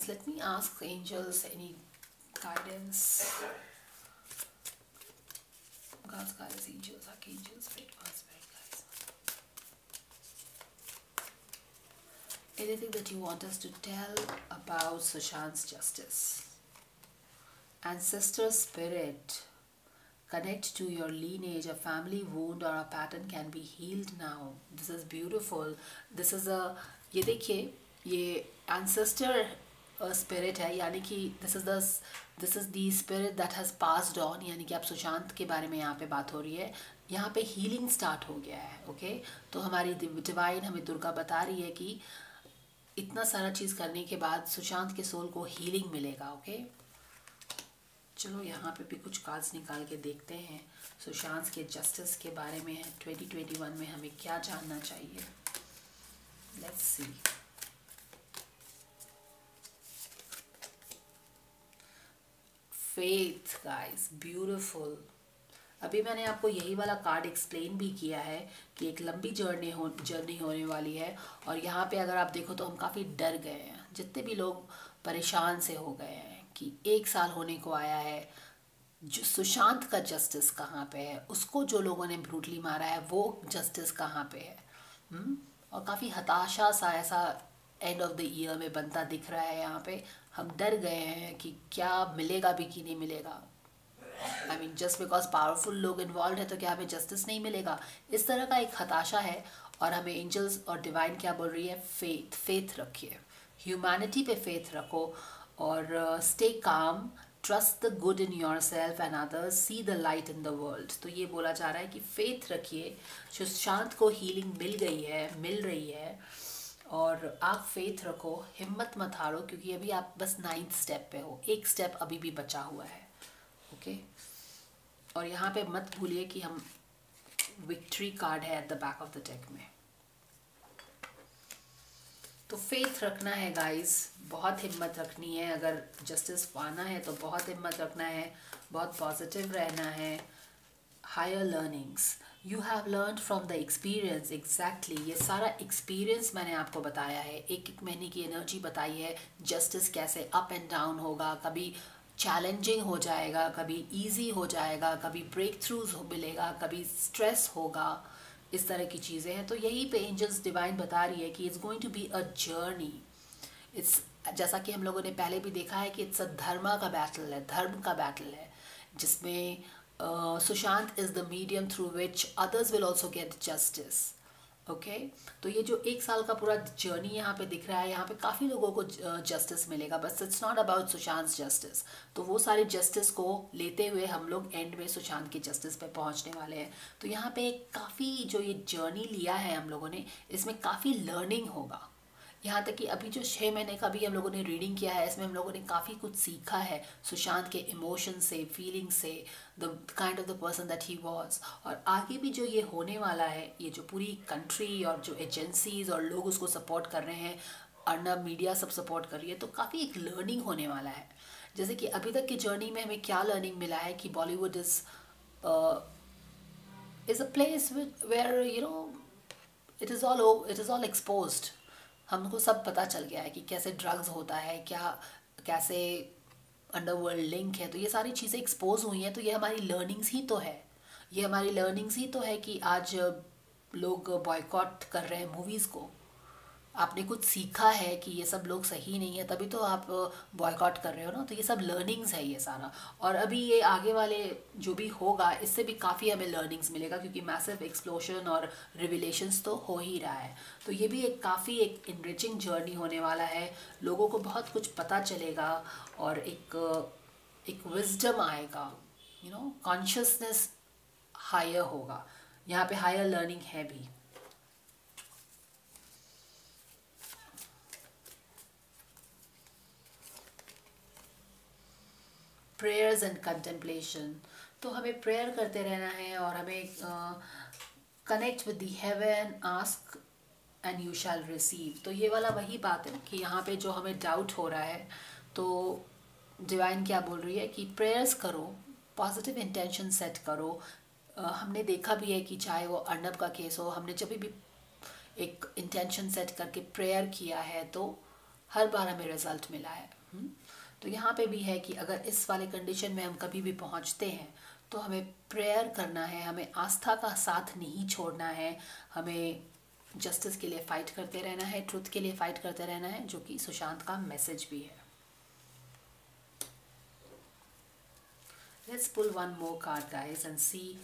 let me ask angels any guidance. God's guidance, angels, archangels, spirit, guys. Anything that you want us to tell about Sushant's justice. Ancestor spirit, connect to your lineage. A family wound or a pattern can be healed now. This is beautiful. This is a, ये देखिए, ये ancestor spirit है, यानी कि this is the spirit that has passed on, यानी कि आप सुशांत के बारे में यहाँ पे बात हो रही है. यहाँ पे healing start हो गया है. ओके, तो हमारी डिवाइन हमें दुर्गा बता रही है कि इतना सारा चीज़ करने के बाद सुशांत के सोल को हीलिंग मिलेगा. ओके, चलो यहाँ पे भी कुछ कार्ड्स निकाल के देखते हैं सुशांत के जस्टिस के बारे में. 2021 में हमें क्या जानना चाहिए. Let's see. Faith guys, beautiful. अभी मैंने आपको यही वाला कार्ड एक्सप्लेन भी किया है कि एक लंबी जर्नी होने वाली है. और यहाँ पे अगर आप देखो तो हम काफ़ी डर गए हैं. जितने भी लोग परेशान से हो गए हैं कि 1 साल होने को आया है, जो सुशांत का जस्टिस कहाँ पे है, उसको जो लोगों ने ब्रूटली मारा है वो जस्टिस कहाँ पे है. और काफ़ी हताशा सा ऐसा एंड ऑफ द ईयर में बनता दिख रहा है. यहाँ पे हम डर गए हैं कि क्या मिलेगा भी कि नहीं मिलेगा. I mean just because powerful लोग इन्वॉल्व है तो क्या हमें जस्टिस नहीं मिलेगा, इस तरह का एक हताशा है. और हमें एंजल्स और डिवाइन क्या बोल रही है, फेथ रखिए, ह्यूमैनिटी पे फेथ रखो और stay calm, trust the good in your self and others, see the light in the world. तो ये बोला जा रहा है कि फेथ रखिए. सुशांत को हीलिंग मिल रही है और आप फेथ रखो, हिम्मत मत हारो, क्योंकि अभी आप बस 9th स्टेप पे हो, एक स्टेप अभी भी बचा हुआ है. ओके, और यहाँ पे मत भूलिए कि हम विक्ट्री कार्ड है at the back of the deck में. तो फेथ रखना है गाइस, बहुत हिम्मत रखनी है. अगर जस्टिस पाना है तो बहुत हिम्मत रखना है, बहुत पॉजिटिव रहना है. Higher learnings, you have learn from the experience. Exactly, ये सारा एक्सपीरियंस मैंने आपको बताया है. एक महीने की एनर्जी बताई है. जस्टिस कैसे अप एंड डाउन होगा, कभी चैलेंजिंग हो जाएगा, कभी इजी हो जाएगा, कभी ब्रेक थ्रूज मिलेगा, कभी स्ट्रेस होगा, इस तरह की चीज़ें हैं. तो यही पे एंजल्स डिवाइन बता रही है कि it's going to be a journey. It's, जैसा कि हम लोगों ने पहले भी देखा है कि इट्स अ धर्म का बैटल है जिसमें Sushant is the medium through which others will also get justice. Okay, तो ये जो 1 साल का पूरा जर्नी यहाँ पे दिख रहा है, यहाँ पे काफ़ी लोगों को जस्टिस मिलेगा. बस it's not about Sushant justice. तो वो सारे जस्टिस को लेते हुए हम लोग एंड में सुशांत की जस्टिस पे पहुँचने वाले हैं. तो यहाँ पे काफ़ी जो ये जर्नी लिया है हम लोगों ने, इसमें काफ़ी लर्निंग होगा. यहाँ तक कि अभी जो 6 महीने का भी हम लोगों ने रीडिंग किया है, इसमें हम लोगों ने काफ़ी कुछ सीखा है सुशांत के इमोशन से, फीलिंग से, the kind of the person that he was. और आगे भी जो ये होने वाला है, ये जो पूरी कंट्री और जो एजेंसीज और लोग उसको सपोर्ट कर रहे हैं, अर्नब मीडिया सब सपोर्ट कर रही है, तो काफ़ी एक लर्निंग होने वाला है. जैसे कि अभी तक की जर्नी में हमें क्या लर्निंग मिला है कि Bollywood is a place where you know it is all exposed. हमको सब पता चल गया है कि कैसे ड्रग्स होता है, कैसे अंडरवर्ल्ड लिंक है. तो ये सारी चीज़ें एक्सपोज हुई हैं. तो ये हमारी लर्निंग्स ही तो है कि आज लोग बॉयकॉट कर रहे हैं मूवीज़ को. आपने कुछ सीखा है कि ये सब लोग सही नहीं है, तभी तो आप बॉयकॉट कर रहे हो ना. तो ये सब लर्निंग्स है ये सारा. और अभी ये आगे वाले जो भी होगा, इससे भी काफ़ी हमें लर्निंग्स मिलेगा, क्योंकि मैसिव एक्सप्लोशन और रिविलेशंस तो हो ही रहा है. तो ये भी काफ़ी एक इनरिचिंग जर्नी होने वाला है. लोगों को बहुत कुछ पता चलेगा और एक विजडम आएगा, कॉन्शियसनेस हायर होगा. यहाँ पे हायर लर्निंग है भी. प्रेयर्स एंड कंटेम्पलेशन, तो हमें प्रेयर करते रहना है और हमें connect with the haven, ask and you shall receive. तो ये वाला वही बात है कि यहाँ पे जो हमें डाउट हो रहा है, तो डिवाइन क्या बोल रही है कि प्रेयर्स करो, पॉजिटिव इंटेंशन सेट करो. हमने देखा भी है कि चाहे वो अर्नब का केस हो, हमने जब भी एक इंटेंशन सेट करके प्रेयर किया है तो हर बार हमें रिजल्ट मिला है. तो यहाँ पे भी है कि अगर इस वाले कंडीशन में हम कभी भी पहुँचते हैं तो हमें प्रेयर करना है, हमें आस्था का साथ नहीं छोड़ना है, हमें जस्टिस के लिए फ़ाइट करते रहना है, ट्रुथ के लिए फ़ाइट करते रहना है, जो कि सुशांत का मैसेज भी है। Let's pull one more card, guys, and see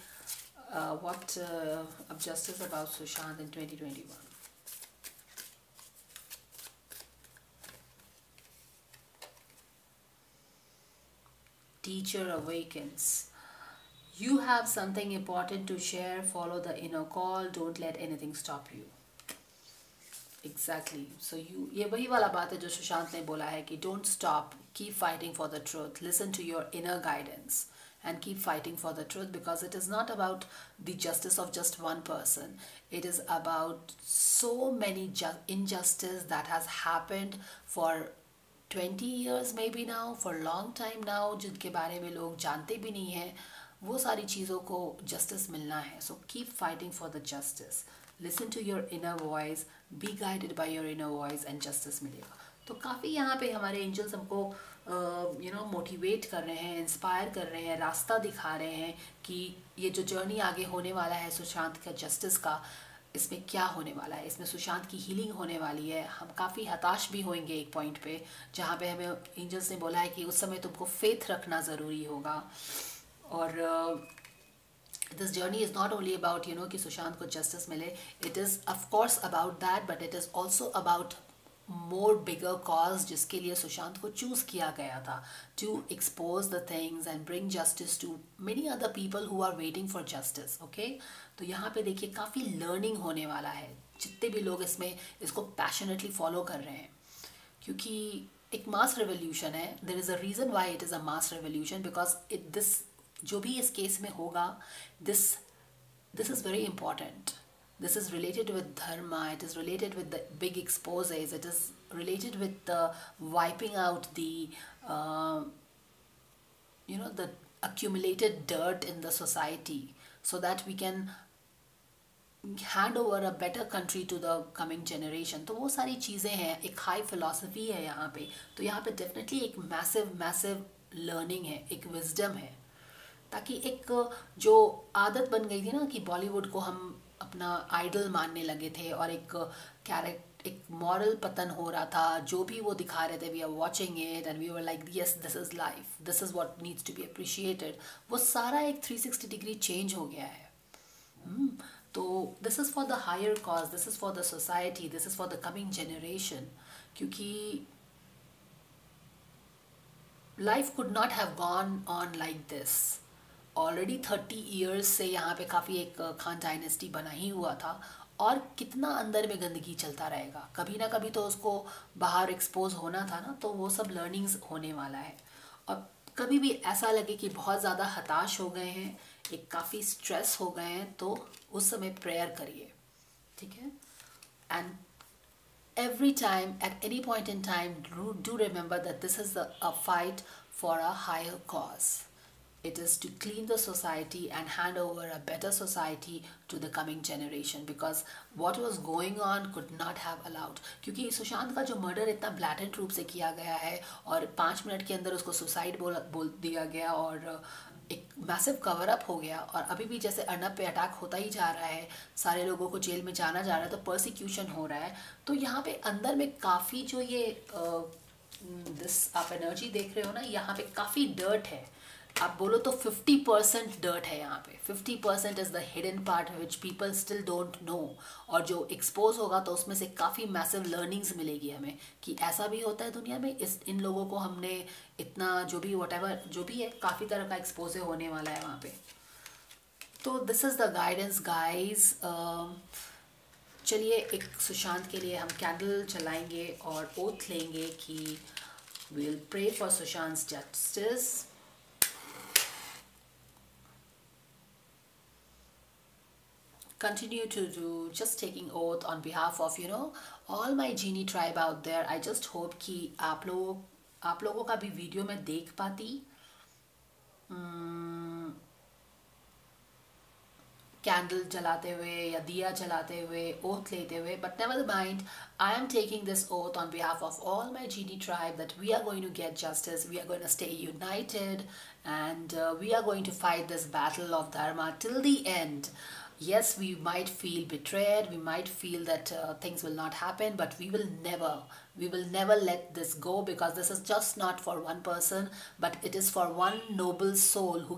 what of justice about Sushant in 2021. Teacher awakens. You have something important to share. Follow the inner call. Don't let anything stop you. Exactly. So ये वही वाला बात है जो सुशांत ने बोला है कि don't stop. Keep fighting for the truth. Listen to your inner guidance and keep fighting for the truth, because it is not about the justice of just one person. It is about so many injustice that has happened for 20 years maybe now, for long time now, जिनके बारे में लोग जानते भी नहीं हैं, वो सारी चीज़ों को justice मिलना है. So keep fighting for the justice. Listen to your inner voice, be guided by your inner voice, and justice मिलेगा. तो काफ़ी यहाँ पे हमारे एंजल्स हमको मोटिवेट कर रहे हैं, इंस्पायर कर रहे हैं, रास्ता दिखा रहे हैं कि ये जो जर्नी आगे होने वाला है सुशांत का जस्टिस का, इसमें क्या होने वाला है. इसमें सुशांत की हीलिंग होने वाली है. हम काफ़ी हताश भी होंगे एक पॉइंट पे, जहाँ पे हमें एंजल्स ने बोला है कि उस समय तुमको फेथ रखना ज़रूरी होगा. और this journey is not only about कि सुशांत को जस्टिस मिले. It is of course about that, but it is also about more bigger cause जिसके लिए सुशांत को चूज किया गया था, to expose the things and bring justice to many other people who are waiting for justice. Okay, तो यहाँ पे देखिए काफ़ी लर्निंग होने वाला है जितने भी लोग इसको पैशनेटली फॉलो कर रहे हैं, क्योंकि एक मास रेवोल्यूशन है. There is a reason why it is a mass revolution, because this जो भी इस केस में होगा, this is very important. This is related with dharma, it is related with the big exposes, it is related with the wiping out the accumulated dirt in the society, so that we can hand over a better country to the coming generation. तो वो सारी चीज़ें हैं, एक high philosophy है यहाँ पे. तो यहाँ पे डेफिनेटली एक मैसिव लर्निंग है, एक विजडम है, ताकि एक जो आदत बन गई थी ना कि बॉलीवुड को हम अपना आइडल मानने लगे थे और एक मॉरल पतन हो रहा था. जो भी वो दिखा रहे थे, we are watching it and we were like yes this is life, this is what needs to be appreciated. वो सारा एक 360 डिग्री चेंज हो गया है. तो this is for the higher cause, this is for the society, this is for the coming generation. क्योंकि life could not have gone on like this. Already 30 years से यहाँ पे काफ़ी एक खान डायनेस्टी बना ही हुआ था, और कितना अंदर में गंदगी चलता रहेगा. कभी ना कभी तो उसको बाहर एक्सपोज होना था ना. तो वो सब लर्निंग्स होने वाला है. और कभी भी ऐसा लगे कि बहुत ज़्यादा हताश हो गए हैं, एक काफ़ी स्ट्रेस हो गए हैं, तो उस समय प्रेयर करिए. ठीक है. And every time, at any point in time, do remember that this is a fight for a higher cause. It is to clean the society and hand over a better society to the coming generation, because what was going on could not have allowed. क्योंकि सुशांत का जो murder इतना blatant रूप से किया गया है और 5 मिनट के अंदर उसको सुसाइड बोल दिया गया और एक मैसिव कवर अप हो गया, और अभी भी जैसे अर्नब पे अटैक होता ही जा रहा है, सारे लोगों को जेल में जाना जा रहा है, तो परसिक्यूशन हो रहा है. तो यहाँ पे अंदर में काफ़ी जो ये दिस आप एनर्जी देख रहे हो ना, यहाँ पे काफ़ी डर्ट है. आप बोलो तो 50% डर्ट है यहाँ पे. 50% is the hidden part which people still don't know. और जो एक्सपोज होगा तो उसमें से काफ़ी मैसिव लर्निंग्स मिलेगी हमें कि ऐसा भी होता है दुनिया में. इन लोगों को हमने इतना जो भी वटेवर जो भी है, काफ़ी तरह का एक्सपोज होने वाला है वहाँ पे. तो this is the guidance guys. चलिए एक सुशांत के लिए हम कैंडल जलाएंगे और ओथ लेंगे कि we will pray for Sushant justice. Continue to do just taking oath on behalf of all my genie tribe out there. I just hope कि आप लोगों का भी वीडियो में देख पाती. candle jalate hue ya diya jalate hue, oath lete hue. But never mind, I am taking this oath on behalf of all my genie tribe that we are going to get justice, we are going to stay united, and we are going to fight this battle of dharma till the end. Yes, we might feel betrayed, we might feel that things will not happen, but we will never let this go, because this is just not for one person, but it is for one noble soul who